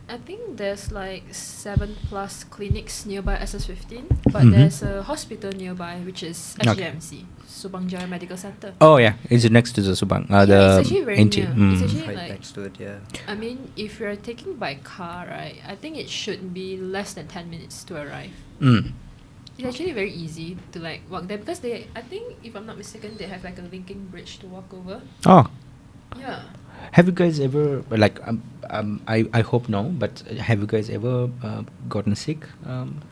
I think there's like 7+ clinics nearby SS15, but Mhm. there's a hospital nearby which is Okay. SGMC, Subang Jaya Medical Center. Oh yeah, it's next to the Subang. Yeah, The it's actually very INTI. near. Mm. It's actually Right like, next to it, yeah. I mean, if you're taking by car, right, I think it should be less than 10 minutes to arrive. Mm. It's actually very easy to like walk there because I think if I'm not mistaken, they have like a linking bridge to walk over. Oh. Yeah. Have you guys ever like I hope no, but have you guys ever gotten sick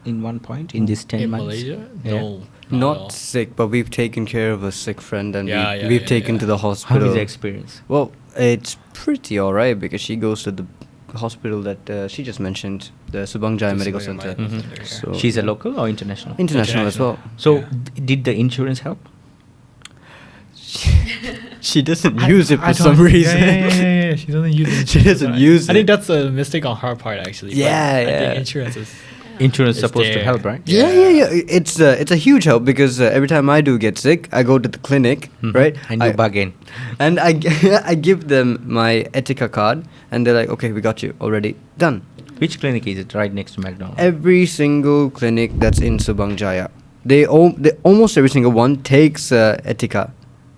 in one point in these 10 In months? Malaysia? Yeah. No. Not sick, but we've taken care of a sick friend, and Yeah, we've yeah, taken yeah. to the How hospital. is the experience? Well, it's pretty alright because she goes to the hospital that she just mentioned, the Subang Jaya Medical Subang Center. Medical Mhm. Center, So She's a local or international? international as well. So Yeah. did the insurance help? She doesn't use it for I some don't- reason. Yeah. She doesn't use it. She doesn't use I think it. that's a mistake on her part, actually. but Yeah, I yeah. think insurance is. insurance It's supposed to there. help, right? Yeah. It's a huge help because every time I do get sick, I go to the clinic, Mhm. right? And you bargain. And I give them my Etika card, and they're like, okay, we got you already done. Which clinic is it? Right next to McDonald's. Every single clinic that's in Subang Jaya, they almost every single one takes Etika,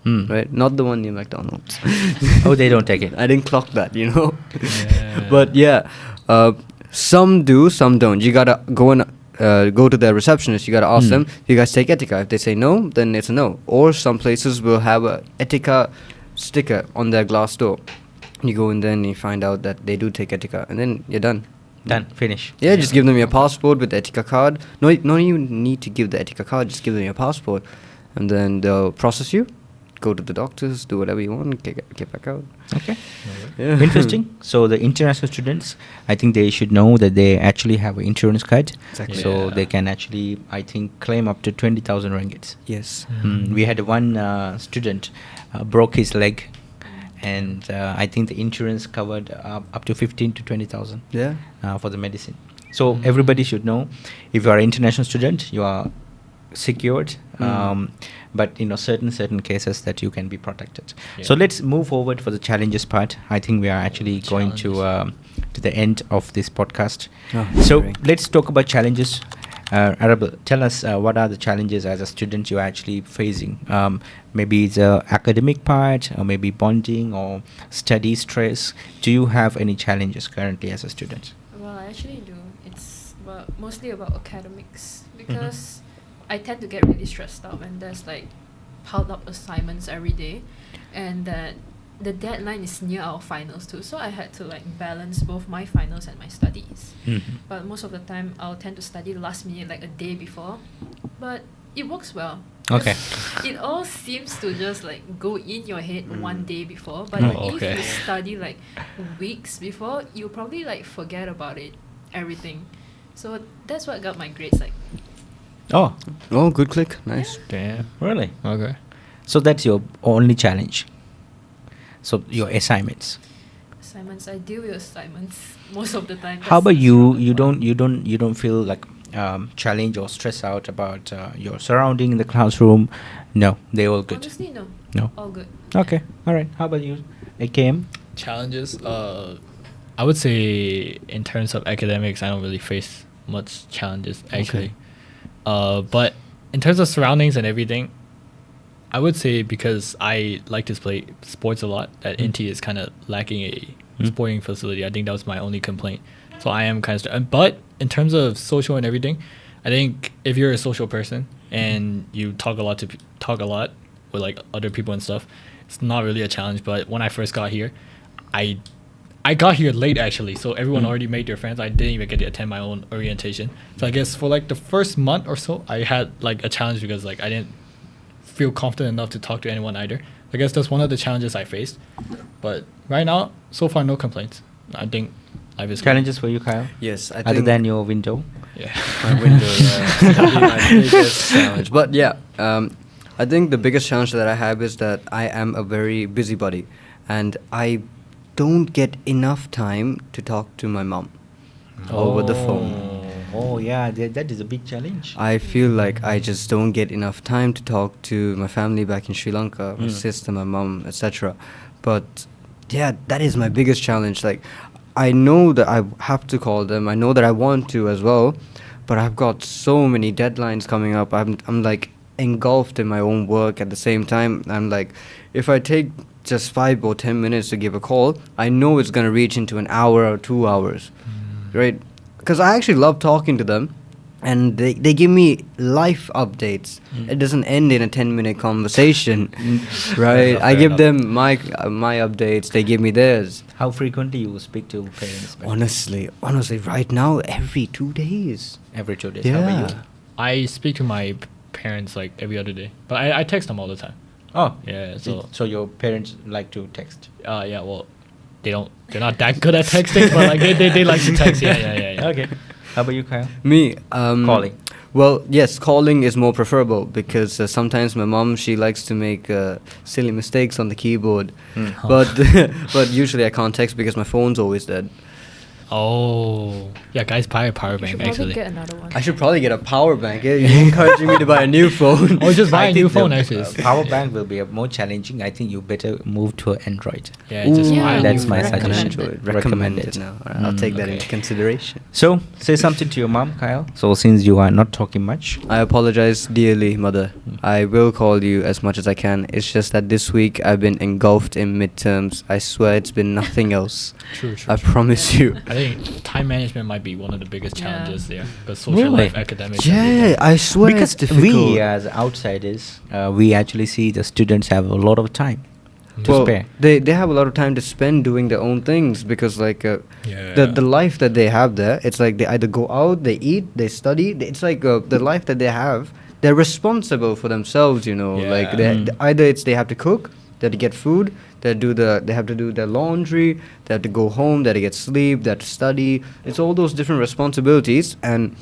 Hmm. right? Not the one near McDonald's. Oh, they don't take it. I didn't clock that, you know. Yeah. But yeah, some do, some don't. You gotta go to the receptionist. You gotta ask them, you guys take Etika? If they say no, then it's a no. Or some places will have a Etika sticker on their glass door. You go in there and you find out that they do take Etika, and then you're done. Done. Finish. Yeah, just give them your passport with the Etika card. No, you need to give the Etika card. Just give them your passport, and then they'll process you. Go to the doctors, do whatever you want, get back out. Okay. Yeah. Interesting. So the international students, I think they should know that they actually have an insurance card. Exactly. So Yeah. they can actually, I think, claim up to 20,000 ringgits. Yes. We had one student broke his leg, and I think the insurance covered up to 15 to 20,000 Yeah. for the medicine. So everybody should know, if you are an international student, you are secured. But certain cases that you can be protected. Yeah. So let's move forward for the challenges part. I think we are actually going to the end of this podcast. Oh, So sorry. let's talk about challenges. Arabel, tell us what are the challenges as a student you're actually facing? Maybe it's a academic part, or maybe bonding or study stress. Do you have any challenges currently as a student? Well, I actually do. It's mostly about academics because I tend to get really stressed out when there's like piled up assignments every day, and that the deadline is near our finals too. So I had to like balance both my finals and my studies. But most of the time, I'll tend to study last minute, like a day before. But it works well. Okay. It all seems to just like go in your head one day before. But Oh, if okay. you study like weeks before, you probably like forget about it, everything. So that's what got my grades like. Oh, Oh, good click. Nice. Damn. really? Okay. So that's your only challenge. So your assignments. Assignments, I deal with assignments most of the time. How That's about the you? struggle You part. don't feel like challenged or stressed out about your surrounding in the classroom? No, they all good. Honestly, no. No. All good. Okay, all right. How about you, AKM? Challenges. I would say in terms of academics, I don't really face much challenges actually. But in terms of surroundings and everything, I would say because I like to play sports a lot, that INTI is kind of lacking a sporting facility. I think that was my only complaint. So I am kind of but in terms of social and everything, I think if you're a social person and you talk a lot with like other people and stuff, it's not really a challenge. But when I first got here, I got here late actually, so everyone already made their friends. I didn't even get to attend my own orientation. So I guess for like the first month or so, I had like a challenge because like I didn't feel confident enough to talk to anyone either. I guess that's one of the challenges I faced. But right now, so far, no complaints. I think life is good. Challenges for you, Kyle? Yes, I Other think than your window? Yeah. my window, that'd be my biggest challenge. But yeah, I think the biggest challenge that I have is that I am a very busybody, and I don't get enough time to talk to my mom over the phone. Oh, yeah, that is a big challenge. I feel like I just don't get enough time to talk to my family back in Sri Lanka, my sister, my mom, etc. But yeah, that is my biggest challenge. Like, I know that I have to call them. I know that I want to as well, but I've got so many deadlines coming up. I'm like engulfed in my own work at the same time. I'm like, if I take just 5 or 10 minutes to give a call, I know it's gonna reach into an hour or 2 hours, right? Because I actually love talking to them, and they give me life updates. It doesn't end in a 10-minute conversation, right? enough, I fair give enough. them my updates, they give me theirs. How frequently you speak to parents? back? Honestly, right now, every 2 days. Every 2 days. How about you? I speak to my parents like every other day, but I text them all the time. Oh, Yeah, so so your parents like to text? yeah, well, they're not that good at texting, but like they like to text. Yeah. Okay. How about you, Kyle? Me, Calling. Well, yes, calling is more preferable because sometimes my mom, she likes to make silly mistakes on the keyboard. But but usually I can't text because my phone's always dead. Oh, yeah, guys, buy a power You bank should probably actually. get another one. I should probably get a power bank. You're encouraging me to buy a new phone. Or just buy I a new think the, phone actually. power bank will be more challenging. I think you better move to Android. Yeah, just Ooh, buy a that's new my phone. suggestion. Recommended. No, I'll take that Okay. into consideration. So say something to your mom, Kyle. So since you are not talking much. I apologize dearly, mother. I will call you as much as I can. It's just that this week I've been engulfed in midterms. I swear it's been nothing else. True, true. I true. promise you. I think time management might be one of the biggest Yeah. challenges there, because social Really? life, academics. Yeah, everything. I swear Because it's difficult. we as outsiders, we actually see the students have a lot of time to well, spare. they have a lot of time to spend doing their own things because like Yeah. the life that they have there, it's like they either go out, they eat, they study. It's like the life that they have. They're responsible for themselves, you know. Like Yeah. either it's they have to cook, they have to get food, they have to do their laundry, they have to go home, they have to get sleep, they have to study. It's all those different responsibilities, and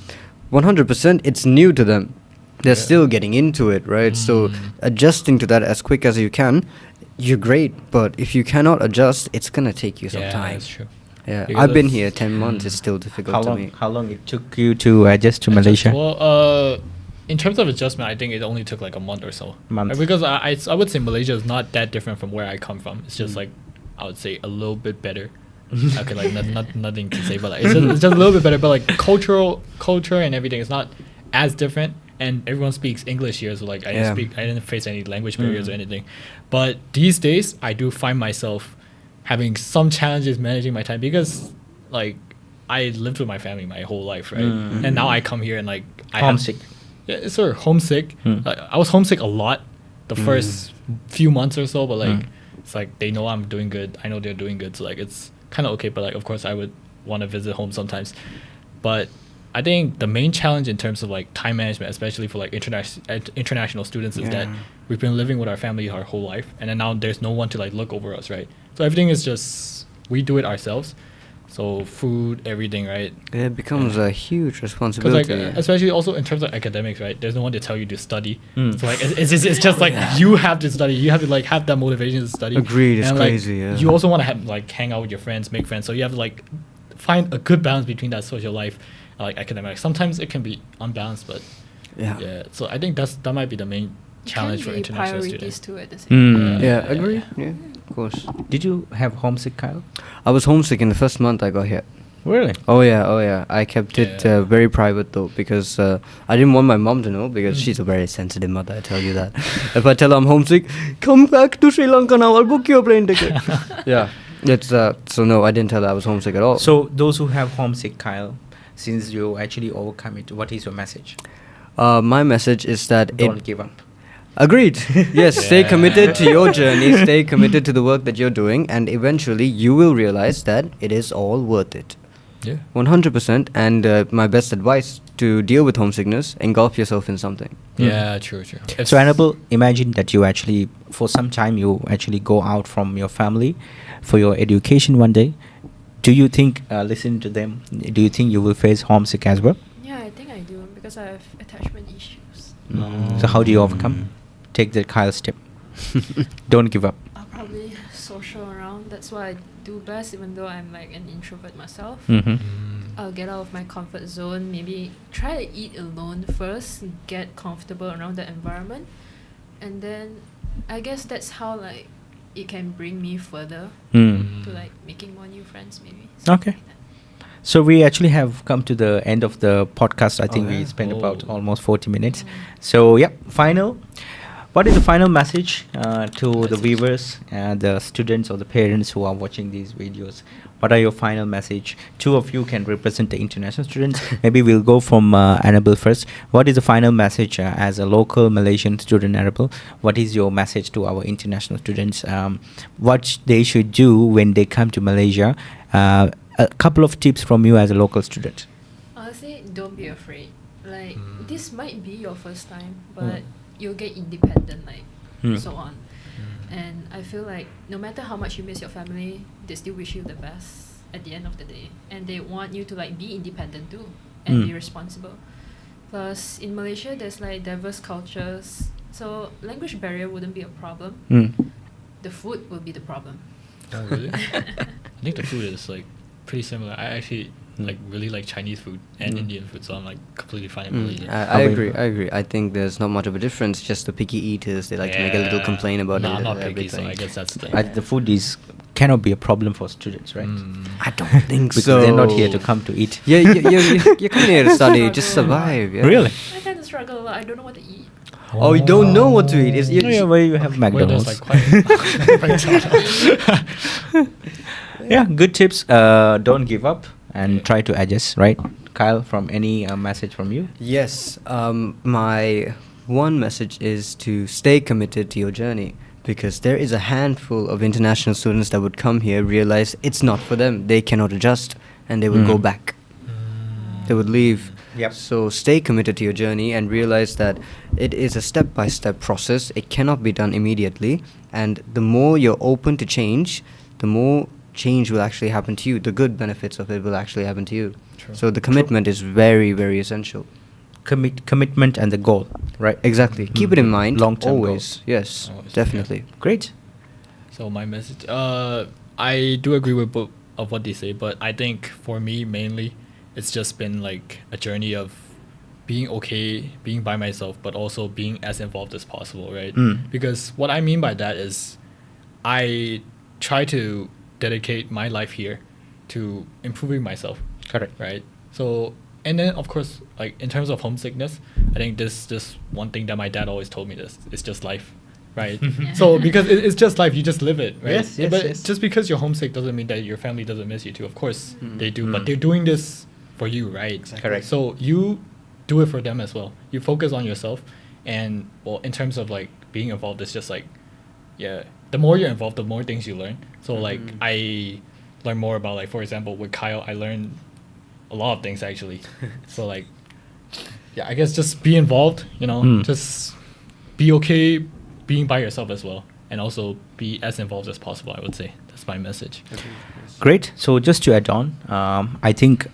100% it's new to them. They're Yeah. still getting into it, right? So adjusting to that as quick as you can, you're great. But if you cannot adjust, it's gonna take you some Yeah, time. that's true. Yeah, Because I've been it's- here 10 months. It's still difficult How to long? me. How long it took you to adjust to Malaysia? Well, in terms of adjustment, I think it only took like a month or so. Month. Because I would say Malaysia is not that different from where I come from. It's just like, I would say a little bit better. Okay, like nothing to say, but like it's just a little bit better. But like culture and everything is not as different, and everyone speaks English here, so like I Yeah. didn't face any language barriers or anything. But these days, I do find myself having some challenges managing my time because like I lived with my family my whole life, right? And now I come here and like I have- Homesick. yeah, it's sort of homesick. I was homesick a lot the first few months or so, but like it's like they know I'm doing good. I know they're doing good, so like it's kind of okay. But like of course I would want to visit home sometimes. But I think the main challenge in terms of like time management, especially for like international students, is that Yeah. we've been living with our family our whole life, and then now there's no one to like look over us, right? So everything is just we do it ourselves. So food, everything, right? It becomes a huge Because responsibility. like especially also in terms of academics, right? There's no one to tell you to study. So like it's just like you have to study. You have to like have that motivation to study. Agreed, it's And, like, crazy, yeah. You also want to have like hang out with your friends, make friends. So you have to like find a good balance between that social life, and, like academics. Sometimes it can be unbalanced, but yeah. yeah. So I think that might be the main challenge for Can be international priorities students. too at the same time. Mm. Yeah, agree. Yeah, of course. Did you have homesick, Kyle? I was homesick in the first month I got here. Really? Oh yeah. I kept it Yeah. very private though because I didn't want my mom to know because she's a very sensitive mother. I tell you that. If I tell her I'm homesick, come back to Sri Lanka now. I'll book your plane ticket. Yeah. It's so no, I didn't tell her I was homesick at all. So those who have homesick, Kyle, since you actually overcome it, what is your message? my message is that Don't give up. Agreed. Yes, stay Yeah. committed to your journey, stay committed to the work that you're doing, and eventually you will realize that it is all worth it. Yeah. 100%. And my best advice to deal with homesickness, engulf yourself in something. Yeah. True. So Annabelle, imagine that you actually, for some time, you actually go out from your family for your education one day. Do you think, listening to them, do you think you will face homesick as well? Yeah, I think I do because I have attachment issues. So how do you overcome? Take the Kyle step. Don't give up. I'll probably social around. That's what I do best, even though I'm like an introvert myself. Mm-hmm. I'll get out of my comfort zone. Maybe try to eat alone first, get comfortable around the environment, and then I guess that's how like it can bring me further Mm. to like making more new friends. Maybe. Okay. something like that. So we actually have come to the end of the podcast. I think Oh, we yeah. spent about Oh. almost 40 minutes. So yeah, final. What is the final message to the viewers and the students or the parents who are watching these videos? What are your final message? Two of you can represent the international students. Maybe we'll go from Annabelle first. What is the final message as a local Malaysian student, Annabelle? What is your message to our international students? What they should do when they come to Malaysia? A couple of tips from you as a local student. Honestly, don't be afraid. Like this might be your first time, Mm. but you'll get independent, like Mm. so on. And I feel like no matter how much you miss your family, they still wish you the best at the end of the day, and they want you to like be independent too and be Mm. responsible. Plus, in Malaysia, there's like diverse cultures, so language barrier wouldn't be a problem. Mm. The food will be the problem. Oh really? I think the food is like pretty similar. I actually like really like Chinese food and Indian food, so I'm like completely fine in Malaysian. I agree. I think there's not much of a difference. Just the picky eaters, they like to make a little complaint about no, it. I'm not and picky, so everything. I guess that's the thing. The food cannot be a problem for students, right? I don't think Because so. they're not here to come to eat. Yeah, you're coming here to study, just survive. Yeah. Really? I tend to struggle a lot. I don't know what to eat. Oh, you don't know what to eat. It's, Yeah, where you have Where there's McDonald's. like quite Yeah, good tips. Don't give up and try to adjust, right? Kyle, from any message from you? Yes, my one message is to stay committed to your journey, because there is a handful of international students that would come here, realize it's not for them, they cannot adjust, and they would go back. They would leave. Yep. So stay committed to your journey and realize that it is a step-by-step process. It cannot be done immediately, and the more you're open to change, the more change will actually happen to you. The good benefits of it will actually happen to you. True. So the commitment is very, very essential. Commitment and the goal, right? Exactly. Keep it in mind. Long-term always. Yes, Always, definitely. Great. So my message, I do agree with both of what they say, but I think for me mainly, it's just been like a journey of being okay, being by myself, but also being as involved as possible, right? Because what I mean by that is, I try to dedicate my life here to improving myself, Correct. right? So, and then of course, like in terms of homesickness, I think this just one thing that my dad always told me, this it's just life, right? So because it's just life, you just live it, right? Yes, yes, but yes. just because you're homesick doesn't mean that your family doesn't miss you too. Of course they do, but they're doing this for you, right? Correct. So you do it for them as well. You focus on yourself, and well, in terms of like being involved, it's just like, yeah, the more you're involved, the more things you learn. So like I learn more about, like, for example, with Kyle, I learned a lot of things actually. So like, yeah, I guess just be involved, you know, just be okay being by yourself as well, and also be as involved as possible, I would say. That's my message. Great. So just to add on, I think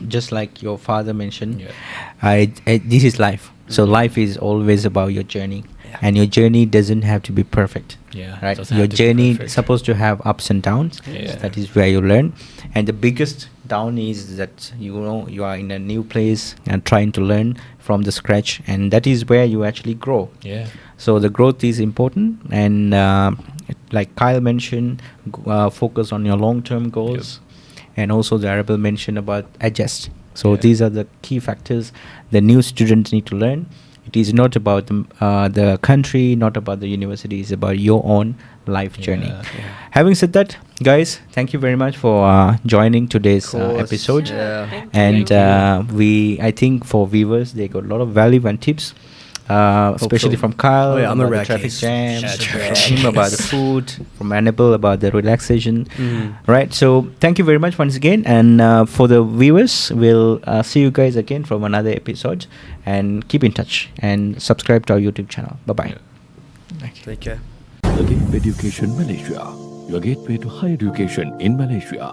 just like your father mentioned, Yeah. this is life. So life is always about your journey, and your journey doesn't have to be perfect. Yeah, Right. doesn't Your have to be journey perfect. is supposed to have ups and downs. Yeah. That is where you learn, and the biggest down is that you are in a new place and trying to learn from the scratch, and that is where you actually grow. Yeah. So the growth is important, and like Kyle mentioned, focus on your long-term goals, and also the Arable mentioned about adjust. So these are the key factors the new students need to learn. It is not about the country, not about the university. It's about your own life journey. Having said that, guys, thank you very much for joining today's course. episode. Yeah. Thank And you. I think for viewers, they got a lot of value and tips, especially so. from Kyle Oh, yeah, I'm a about the rare traffic case. jams, Yeah, from traffic him about the jams. food, from Annabelle about the relaxation. Right. So thank you very much once again. And for the viewers, we'll see you guys again from another episode. And keep in touch and subscribe to our YouTube channel. Bye bye. Take care. Agape Education Malaysia, your gateway to higher education in Malaysia.